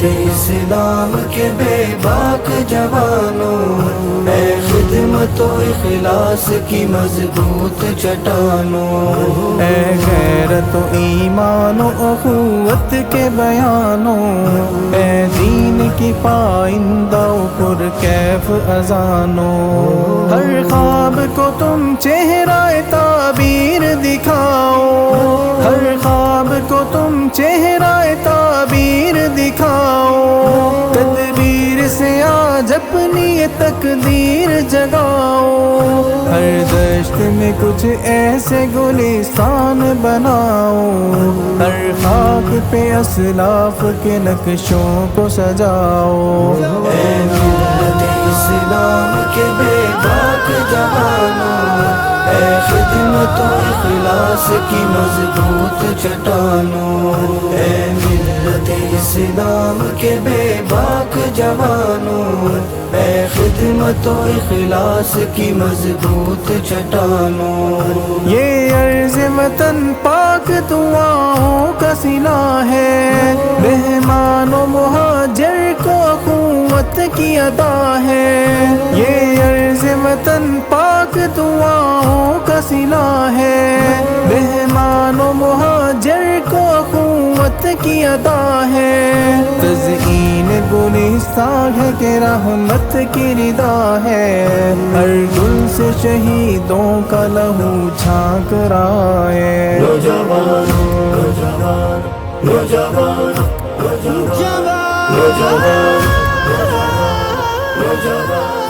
اسلام کے بے باک جوانوں، اے خدمت و اخلاص کی مضبوط چٹانوں، اے غیرت و ایمان و اخوت کے بیانوں، اے دین کی پائندہ و پرکیف اذانوں، ہر خواب کو تم چہرہ تعبیر دکھاؤ، ہر خواب کو تم چہرہ تعبیر دکھاؤ، تدبیر سے آج اپنی یہ تقدیر جگاؤ، ہر دشت میں کچھ ایسے گلستان بناؤ، ہر خاک پہ اسلاف کے نقشوں کو سجاؤ، اے ملت اسلام کے بے باک جوانوں، اے خدمت و اخلاص کی مضبوط چٹانوں، اے ملت اسلام کے بے باک جوانوں، اے خدمت و اخلاص کی مضبوط چٹانوں، یہ عرض وطن پاک دعاؤں کا صلہ ہے، مہمان و مہاجر کو اخوت کی ادا ہے، یہ عرض وطن پاک دعاؤں کا صلہ ہے، مہمان و مہاجر کو اخوت کی ادا ہے، تزئین گلستان ہے کہ رحمت کی رضا ہے، ہر گل سے شہیدوں کا لہو چھانک رہا ہے، نوجوان نوجوان نوجوان نوجوان نوجوان نوجوان